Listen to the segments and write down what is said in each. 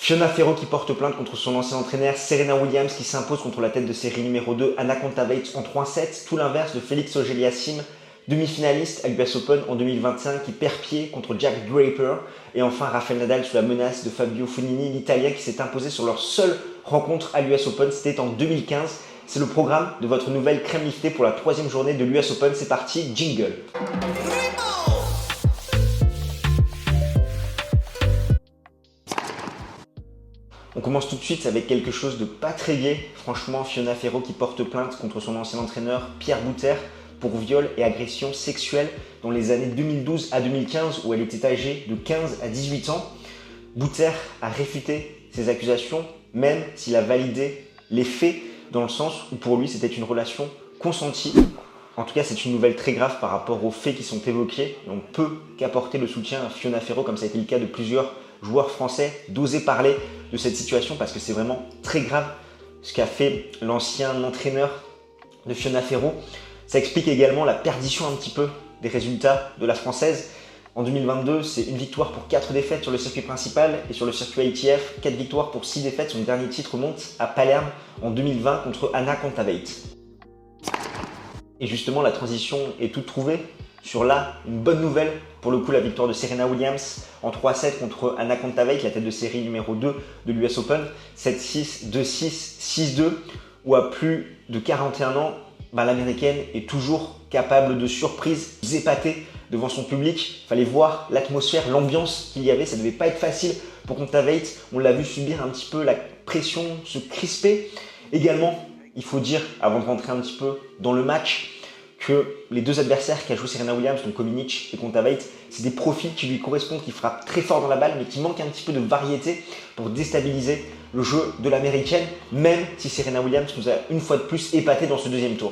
Fiona Ferro qui porte plainte contre son ancien entraîneur, Serena Williams qui s'impose contre la tête de série numéro 2, Anna Kontaveit en 3-7, tout l'inverse de Félix Auger-Aliassime, demi-finaliste à l'US Open en 2021 qui perd pied contre Jack Draper, et enfin Rafael Nadal sous la menace de Fabio Fognini, l'Italien qui s'est imposé sur leur seule rencontre à l'US Open, c'était en 2015. C'est le programme de votre nouvelle crème liftée pour la 3e journée de l'US Open, c'est parti, jingle. On commence tout de suite avec quelque chose de pas très gai. Franchement, Fiona Ferro qui porte plainte contre son ancien entraîneur Pierre Bouter pour viol et agression sexuelle dans les années 2012 à 2015 où elle était âgée de 15 à 18 ans. Bouter a réfuté ces accusations, même s'il a validé les faits dans le sens où pour lui c'était une relation consentie. En tout cas, c'est une nouvelle très grave par rapport aux faits qui sont évoqués. On ne peut qu'apporter le soutien à Fiona Ferro, comme ça a été le cas de plusieurs joueurs français, d'oser parler de cette situation parce que c'est vraiment très grave ce qu'a fait l'ancien entraîneur de Fiona Ferro. Ça explique également la perdition un petit peu des résultats de la Française. En 2022, c'est une victoire pour 4 défaites sur le circuit principal et sur le circuit ITF, 4 victoires pour 6 défaites. Son dernier titre remonte à Palerme en 2020 contre Anna Kontaveit. Et justement, la transition est toute trouvée sur là, une bonne nouvelle, pour le coup, la victoire de Serena Williams en 3-7 contre Anna Kontaveit, la tête de série numéro 2 de l'US Open, 7-6, 2-6, 6-2, où à plus de 41 ans, l'américaine est toujours capable de surprises, épater devant son public. Il fallait voir l'atmosphère, l'ambiance qu'il y avait, ça ne devait pas être facile pour Kontaveit. On l'a vu subir un petit peu la pression, se crisper. Également, il faut dire, avant de rentrer un petit peu dans le match, que les deux adversaires qu'a joué Serena Williams, donc Ominic et Kontaveit, c'est des profils qui lui correspondent, qui frappent très fort dans la balle, mais qui manquent un petit peu de variété pour déstabiliser le jeu de l'américaine, même si Serena Williams nous a une fois de plus épaté dans ce deuxième tour.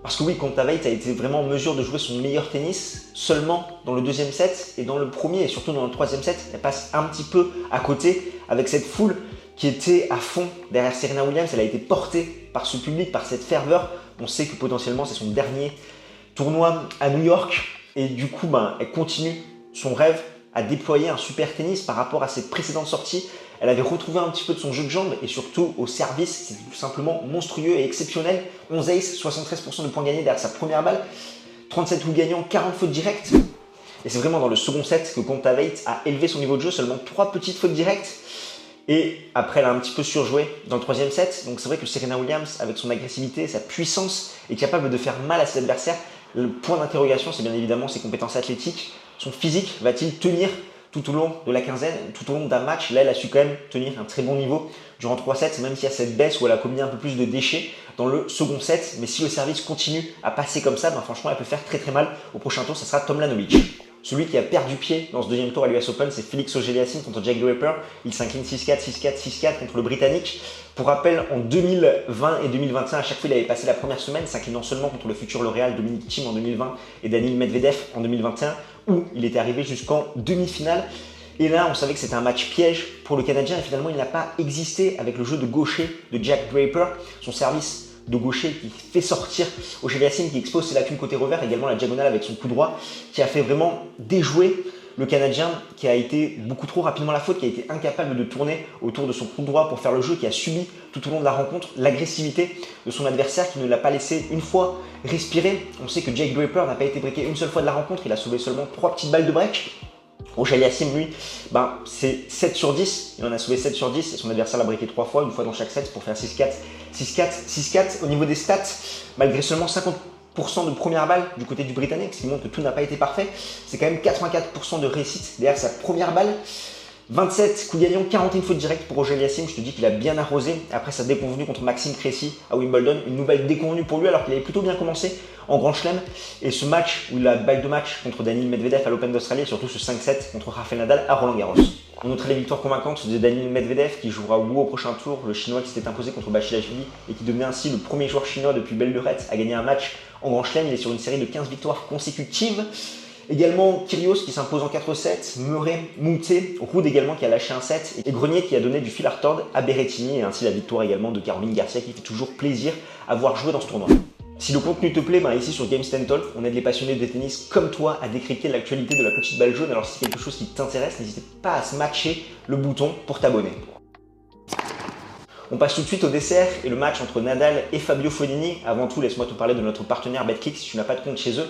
Parce que oui, Kontaveit a été vraiment en mesure de jouer son meilleur tennis seulement dans le deuxième set, et dans le premier et surtout dans le troisième set, elle passe un petit peu à côté avec cette foule qui était à fond derrière Serena Williams. Elle a été portée par ce public, par cette ferveur. On sait que potentiellement c'est son dernier tournoi à New York et du coup elle continue son rêve à déployer un super tennis par rapport à ses précédentes sorties. Elle avait retrouvé un petit peu de son jeu de jambes et surtout au service, c'est tout simplement monstrueux et exceptionnel. 11 aces, 73% de points gagnés derrière sa première balle, 37 coups gagnants, 40 fautes directes. Et c'est vraiment dans le second set que Kontaveit a élevé son niveau de jeu, seulement 3 petites fautes directes. Et après, elle a un petit peu surjoué dans le troisième set. Donc c'est vrai que Serena Williams, avec son agressivité, sa puissance, est capable de faire mal à ses adversaires. Le point d'interrogation, c'est bien évidemment ses compétences athlétiques. Son physique, va-t-il tenir tout au long de la quinzaine, tout au long d'un match? Là, elle a su quand même tenir un très bon niveau durant 3 sets, même s'il y a cette baisse où elle a commis un peu plus de déchets dans le second set. Mais si le service continue à passer comme ça, franchement, elle peut faire très très mal. Au prochain tour, ça sera Tomljanovic. Celui qui a perdu pied dans ce deuxième tour à l'US Open, c'est Félix Auger-Aliassime contre Jack Draper. Il s'incline 6-4, 6-4, 6-4 contre le Britannique. Pour rappel, en 2020 et 2021, à chaque fois, il avait passé la première semaine, s'inclinant seulement contre le futur lauréat Dominic Thiem en 2020 et Daniil Medvedev en 2021, où il était arrivé jusqu'en demi-finale. Et là, on savait que c'était un match piège pour le Canadien et finalement, il n'a pas existé avec le jeu de gaucher de Jack Draper. Son service de gaucher qui fait sortir Auger-Aliassime, qui expose ses lacunes côté revers, également la diagonale avec son coup droit, qui a fait vraiment déjouer le Canadien, qui a été beaucoup trop rapidement la faute, qui a été incapable de tourner autour de son coup droit pour faire le jeu, qui a subi tout au long de la rencontre l'agressivité de son adversaire, qui ne l'a pas laissé une fois respirer. On sait que Jack Draper n'a pas été breaké une seule fois de la rencontre, il a sauvé seulement 3 petites balles de break. Auger-Aliassime, lui, c'est 7 sur 10, il en a sauvé 7 sur 10 et son adversaire l'a breaké 3 fois, une fois dans chaque set pour faire 6-4, 6-4, 6-4. Au niveau des stats, malgré seulement 50% de première balle du côté du Britannique, ce qui montre que tout n'a pas été parfait, c'est quand même 84% de réussite derrière sa première balle. 27 coups gagnants, 41 fautes directes pour Auger-Aliassime. Je te dis qu'il a bien arrosé après sa déconvenue contre Maxime Cressy à Wimbledon. Une nouvelle déconvenue pour lui alors qu'il avait plutôt bien commencé en Grand Chelem. Et ce match où il a balle de match contre Daniil Medvedev à l'Open d'Australie et surtout ce 5-7 contre Rafael Nadal à Roland Garros. On noterait les victoires convaincantes de Daniil Medvedev qui jouera au prochain tour, le chinois qui s'était imposé contre Basilashvili et qui devenait ainsi le premier joueur chinois depuis belle lurette à gagner un match en Grand Chelem. Il est sur une série de 15 victoires consécutives. Également Kyrgios qui s'impose en 4-7, Murray, Moutet, Ruud également qui a lâché un set et Grenier qui a donné du fil à retordre à Berrettini et ainsi la victoire également de Caroline Garcia qui fait toujours plaisir à voir jouer dans ce tournoi. Si le contenu te plaît, ici sur Games Talk, on aide les passionnés de tennis comme toi à décrypter l'actualité de la petite balle jaune. Alors si c'est quelque chose qui t'intéresse, n'hésitez pas à smasher le bouton pour t'abonner. On passe tout de suite au dessert et le match entre Nadal et Fabio Fognini. Avant tout, laisse-moi te parler de notre partenaire Betclic. Si tu n'as pas de compte chez eux,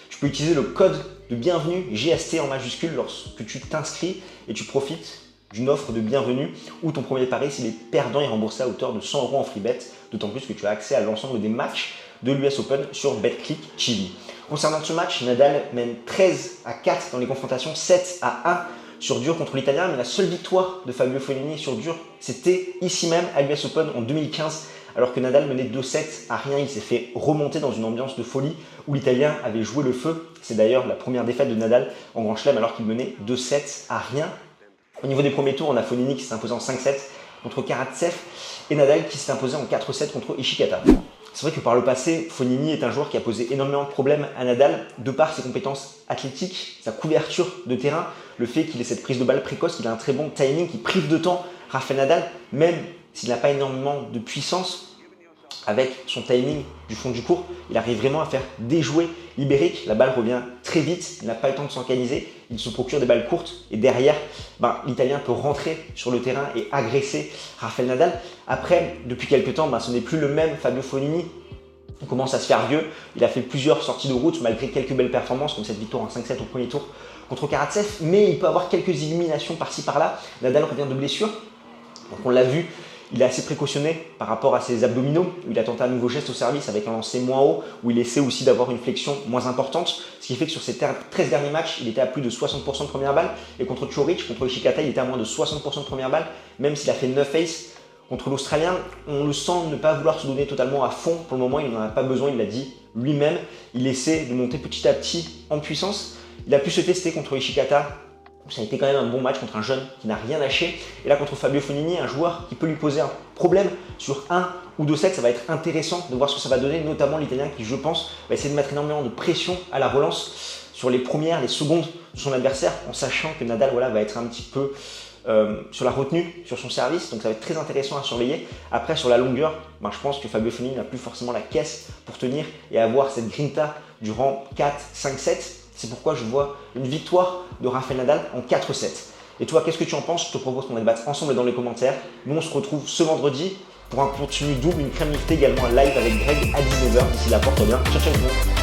tu peux utiliser le code de bienvenue GST en majuscule lorsque tu t'inscris et tu profites d'une offre de bienvenue où ton premier pari, s'il est perdant, est remboursé à hauteur de 100 € en free bet, d'autant plus que tu as accès à l'ensemble des matchs de l'US Open sur Betclic TV. Concernant ce match, Nadal mène 13-4 dans les confrontations, 7-1 sur dur contre l'Italien, mais la seule victoire de Fabio Fognini sur dur, c'était ici même à l'US Open en 2015, alors que Nadal menait 2-7-0. Il s'est fait remonter dans une ambiance de folie où l'Italien avait joué le feu. C'est d'ailleurs la première défaite de Nadal en Grand Chelem alors qu'il menait 2-7-0. Au niveau des premiers tours, on a Fognini qui s'est imposé en 5-7 contre Karatsev et Nadal qui s'est imposé en 4-7 contre Ishikata. C'est vrai que par le passé, Fognini est un joueur qui a posé énormément de problèmes à Nadal de par ses compétences athlétiques, sa couverture de terrain, le fait qu'il ait cette prise de balle précoce, qu'il a un très bon timing, qui prive de temps Rafael Nadal, même s'il n'a pas énormément de puissance. Avec son timing du fond du court, il arrive vraiment à faire déjouer l'Ibérique. La balle revient très vite, il n'a pas le temps de s'organiser, il se procure des balles courtes et derrière, l'Italien peut rentrer sur le terrain et agresser Rafael Nadal. Après, depuis quelques temps, ce n'est plus le même Fabio Fognini. Il commence à se faire vieux, il a fait plusieurs sorties de route malgré quelques belles performances comme cette victoire en 5-7 au premier tour contre Karatsev, mais il peut avoir quelques éliminations par-ci par-là. Nadal revient de blessure, donc on l'a vu. Il est assez précautionné par rapport à ses abdominaux, où il a tenté un nouveau geste au service avec un lancer moins haut, où il essaie aussi d'avoir une flexion moins importante, ce qui fait que sur ses 13 derniers matchs, il était à plus de 60% de première balle, et contre Coric, contre Ishikata, il était à moins de 60% de première balle, même s'il a fait 9 aces. Contre l'Australien, on le sent ne pas vouloir se donner totalement à fond, pour le moment il n'en a pas besoin, il l'a dit lui-même, il essaie de monter petit à petit en puissance. Il a pu se tester contre Ishikata. Ça a été quand même un bon match contre un jeune qui n'a rien lâché. Et là, contre Fabio Fognini, un joueur qui peut lui poser un problème sur 1 ou 2 sets, ça va être intéressant de voir ce que ça va donner, notamment l'Italien qui, je pense, va essayer de mettre énormément de pression à la relance sur les premières, les secondes de son adversaire, en sachant que Nadal va être un petit peu sur la retenue, sur son service. Donc ça va être très intéressant à surveiller. Après, sur la longueur, je pense que Fabio Fognini n'a plus forcément la caisse pour tenir et avoir cette grinta durant 4-5 sets. C'est pourquoi je vois une victoire de Rafael Nadal en 4-7. Et toi, qu'est-ce que tu en penses? Je te propose qu'on débatte ensemble dans les commentaires. Nous, on se retrouve ce vendredi pour un contenu double, une crème liftée, également un live avec Greg à 19h. D'ici là, porte bien. Ciao, ciao tout le monde.